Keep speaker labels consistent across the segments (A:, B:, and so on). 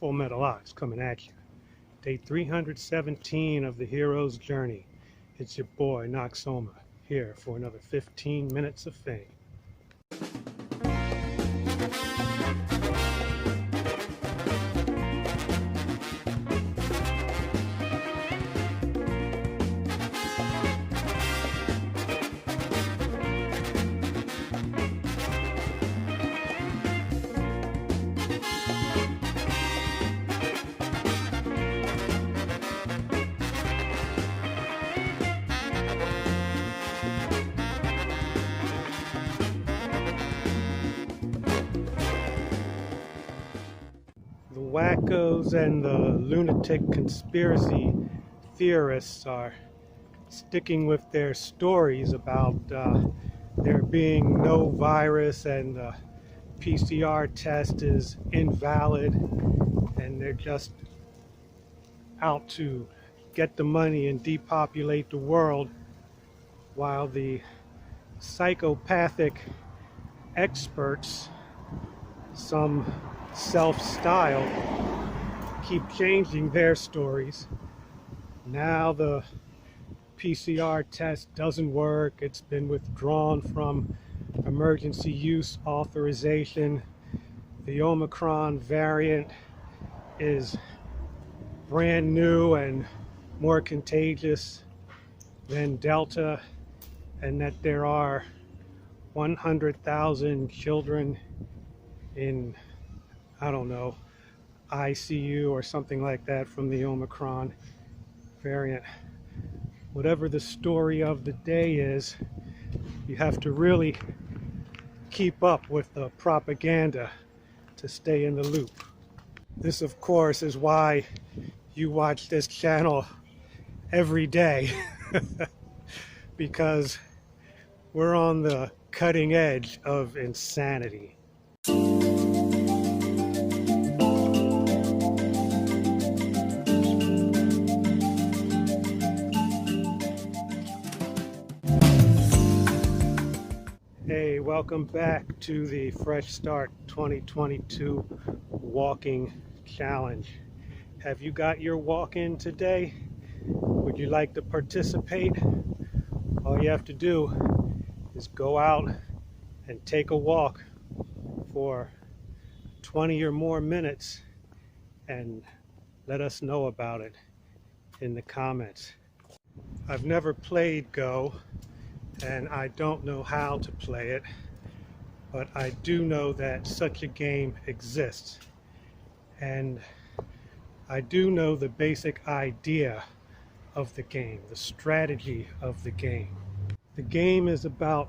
A: Full Metal Ox coming at you. Day 317 of the hero's journey. It's your boy Noxoma here for another 15 minutes of fame. The wackos and the lunatic conspiracy theorists are sticking with their stories about there being no virus and the PCR test is invalid, and they're just out to get the money and depopulate the world, while the psychopathic experts, some self-styled, keep changing their stories. Now the PCR test doesn't work. It's been withdrawn from emergency use authorization. The Omicron variant is brand new and more contagious than Delta, and that there are 100,000 children in, I don't know, ICU or something like that from the Omicron variant. Whatever the story of the day is, you have to really keep up with the propaganda to stay in the loop. This, of course, is why you watch this channel every day, because we're on the cutting edge of insanity. Hey, welcome back to the Fresh Start 2022 Walking Challenge. Have you got your walk in today? Would you like to participate? All you have to do is go out and take a walk for 20 or more minutes and let us know about it in the comments. I've never played Go, and I don't know how to play it, but I do know that such a game exists, and I do know the basic idea of the game, the strategy of the game. The game is about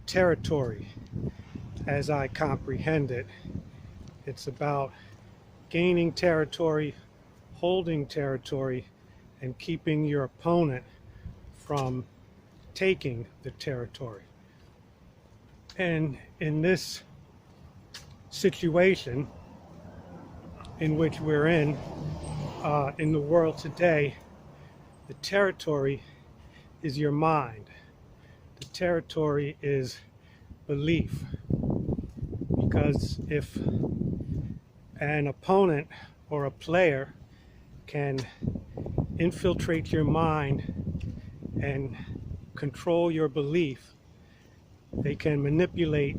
A: territory, as I comprehend it. It's about gaining territory, holding territory, and keeping your opponent from taking the territory. And in this situation in which we're in the world today, the territory is your mind. The territory is belief. Because if an opponent or a player can infiltrate your mind and control your belief, they can manipulate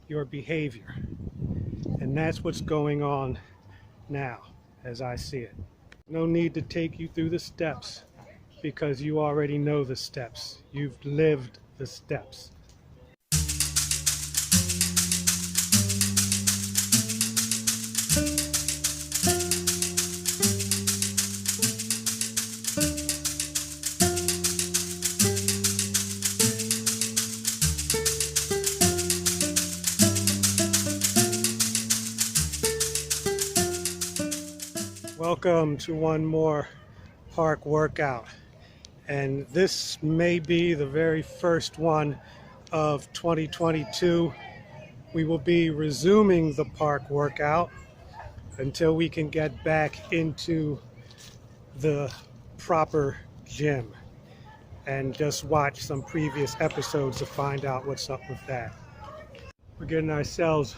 A: your behavior. And that's what's going on now, as I see it. No need to take you through the steps, because you already know the steps. You've lived the steps. Welcome to one more park workout, and this may be the very first one of 2022. We will be resuming the park workout until we can get back into the proper gym, and just watch some previous episodes to find out what's up with that. We're getting ourselves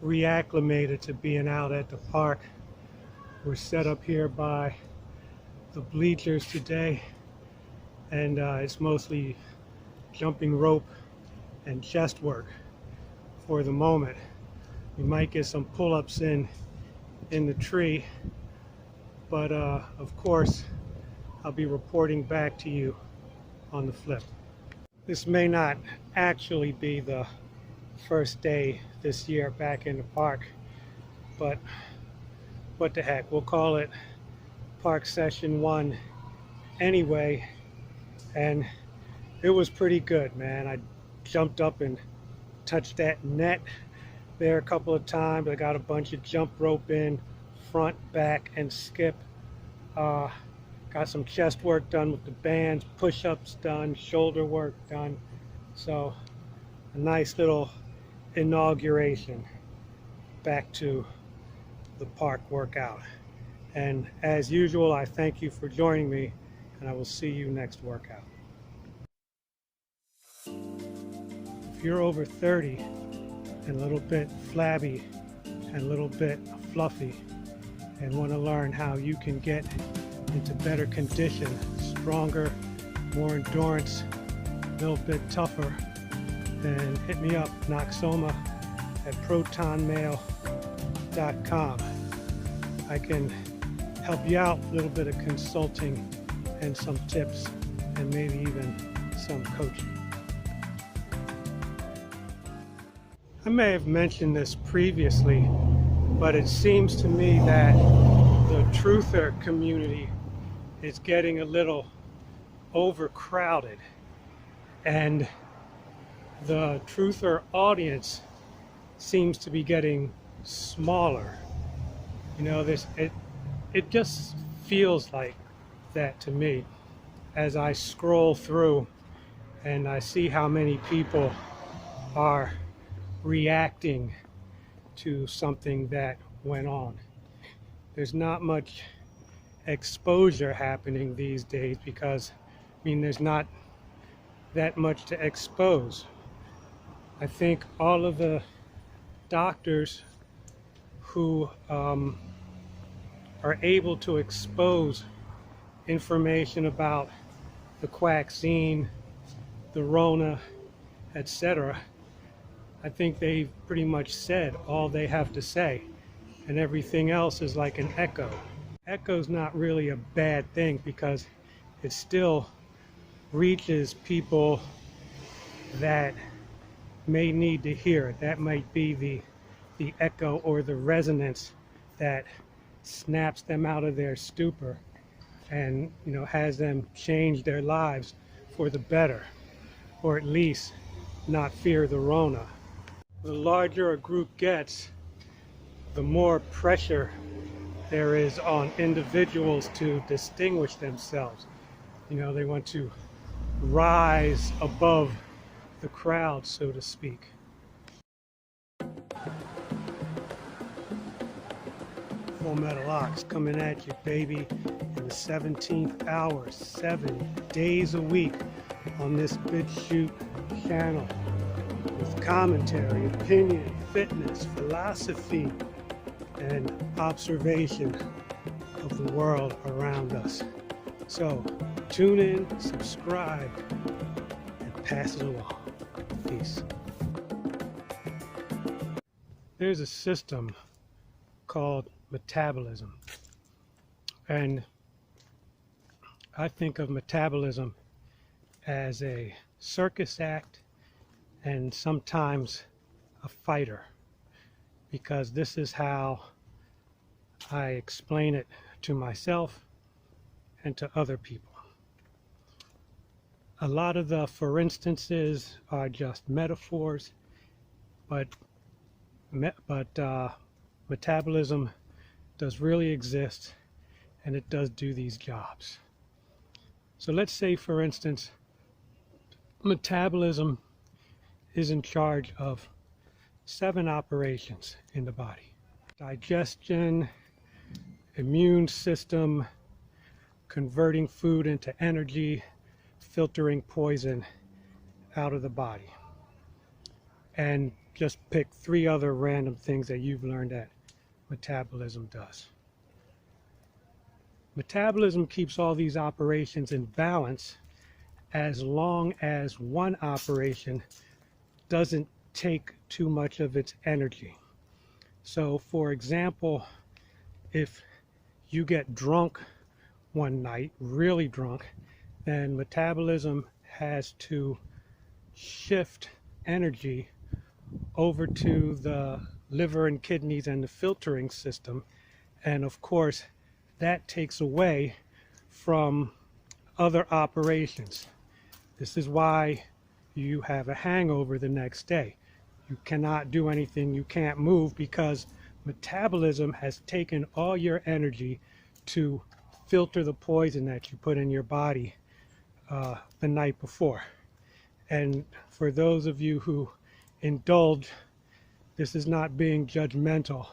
A: reacclimated to being out at the park. We're set up here by the bleachers today, and it's mostly jumping rope and chest work for the moment. We might get some pull-ups in the tree, but of course I'll be reporting back to you on the flip. This may not actually be the first day this year back in the park, but what the heck, we'll call it park session 1 anyway. And it was pretty good, man. I jumped up and touched that net there a couple of times. I got a bunch of jump rope in, front, back, and skip. Got some chest work done with the bands, push-ups done, shoulder work done. So a nice little inauguration back to the park workout. And as usual, I thank you for joining me, and I will see you next workout. If you're over 30 and a little bit flabby and a little bit fluffy and want to learn how you can get into better condition, stronger, more endurance, a little bit tougher, then hit me up, Noxoma at protonmail.com. I can help you out, a little bit of consulting and some tips and maybe even some coaching. I may have mentioned this previously, but it seems to me that the truther community is getting a little overcrowded, and the truther audience seems to be getting smaller. You know, it just feels like that to me as I scroll through and I see how many people are reacting to something that went on. There's not much exposure happening these days because, I mean, there's not that much to expose. I think all of the doctors who are able to expose information about the quaxine, the Rona, etc., I think they've pretty much said all they have to say, and everything else is like an echo. Echo's not really a bad thing because it still reaches people that may need to hear it. That might be the echo or the resonance that snaps them out of their stupor and, you know, has them change their lives for the better, or at least not fear the Rona. The larger a group gets, the more pressure there is on individuals to distinguish themselves. You know, they want to rise above the crowd, so to speak. Full Metal Ox coming at you, baby, in the 17th hour, 7 days a week on this BitChute channel, with commentary, opinion, fitness, philosophy, and observation of the world around us. So tune in, subscribe, and pass it along. Peace. There's a system called metabolism, and I think of metabolism as a circus act and sometimes a fighter, because this is how I explain it to myself and to other people. A lot of the for instances are just metaphors, but metabolism does really exist, and it does do these jobs. So let's say, for instance, metabolism is in charge of 7 operations in the body: digestion, immune system, converting food into energy, filtering poison out of the body. And just pick 3 other random things that you've learned that metabolism does. Metabolism keeps all these operations in balance as long as one operation doesn't take too much of its energy. So, for example, if you get drunk one night, really drunk, then metabolism has to shift energy over to the liver and kidneys and the filtering system. And of course, that takes away from other operations. This is why you have a hangover the next day. You cannot do anything, you can't move, because metabolism has taken all your energy to filter the poison that you put in your body the night before. And for those of you who indulge, this is not being judgmental.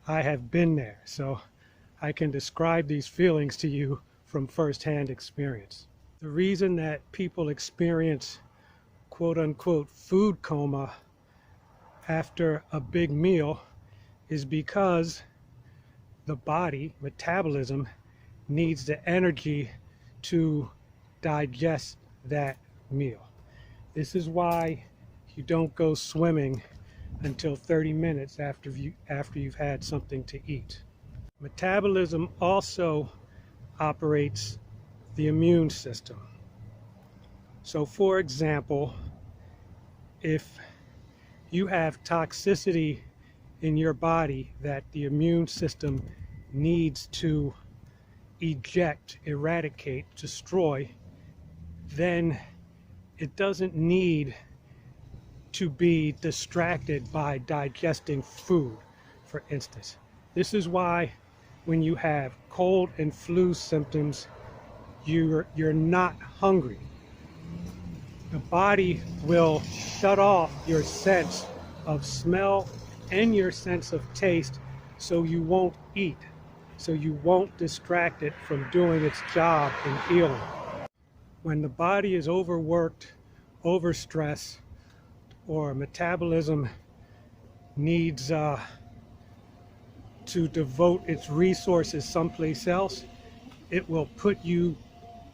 A: I have been there, so I can describe these feelings to you from firsthand experience. The reason that people experience quote-unquote food coma after a big meal is because the body, metabolism, needs the energy to digest that meal. This is why you don't go swimming until 30 minutes after you've had something to eat. Metabolism also operates the immune system. So, for example, if you have toxicity in your body that the immune system needs to eject, eradicate, destroy, then it doesn't need to be distracted by digesting food, for instance. This is why when you have cold and flu symptoms, you're not hungry. The body will shut off your sense of smell and your sense of taste, so you won't eat, so you won't distract it from doing its job in healing. When the body is overworked, overstressed, or metabolism needs to devote its resources someplace else, it will put you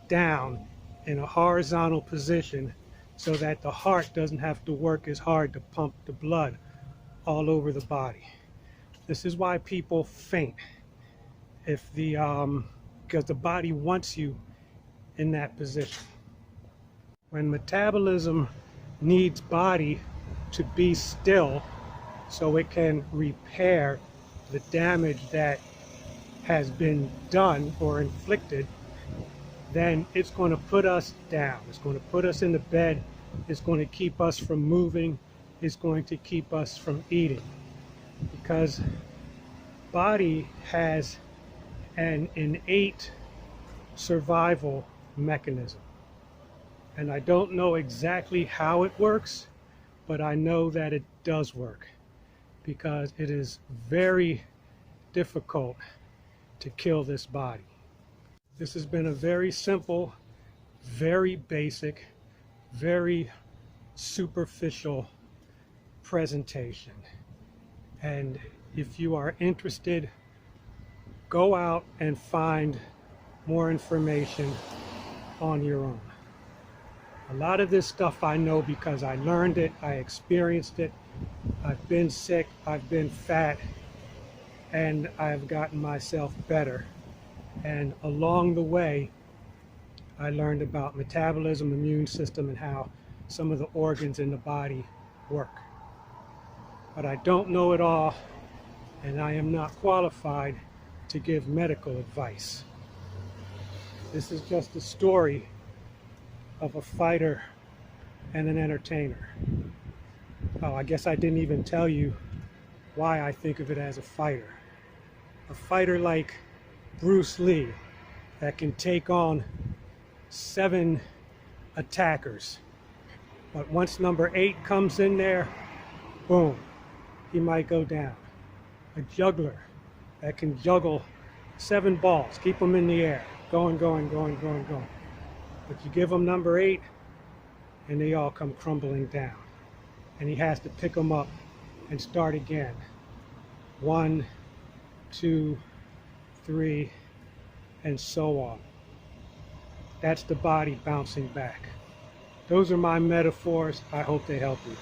A: down in a horizontal position so that the heart doesn't have to work as hard to pump the blood all over the body. This is why people faint, if because the body wants you in that position. When metabolism needs body to be still so it can repair the damage that has been done or inflicted, then it's going to put us down. It's going to put us in the bed. It's going to keep us from moving. It's going to keep us from eating. Because body has an innate survival mechanism. And I don't know exactly how it works, but I know that it does work, because it is very difficult to kill this body. This has been a very simple, very basic, very superficial presentation. And if you are interested, go out and find more information on your own. A lot of this stuff I know because I learned it, I experienced it. I've been sick, I've been fat, and I've gotten myself better. And along the way, I learned about metabolism, immune system, and how some of the organs in the body work. But I don't know it all, and I am not qualified to give medical advice. This is just a story of a fighter and an entertainer. Oh, I guess I didn't even tell you why I think of it as a fighter. A fighter like Bruce Lee that can take on 7 attackers. But once number 8 comes in there, boom, he might go down. A juggler that can juggle 7 balls, keep them in the air, going. But you give them number 8, and they all come crumbling down. and he has to pick them up and start again. 1, 2, 3, and so on. That's the body bouncing back. Those are my metaphors. I hope they help you.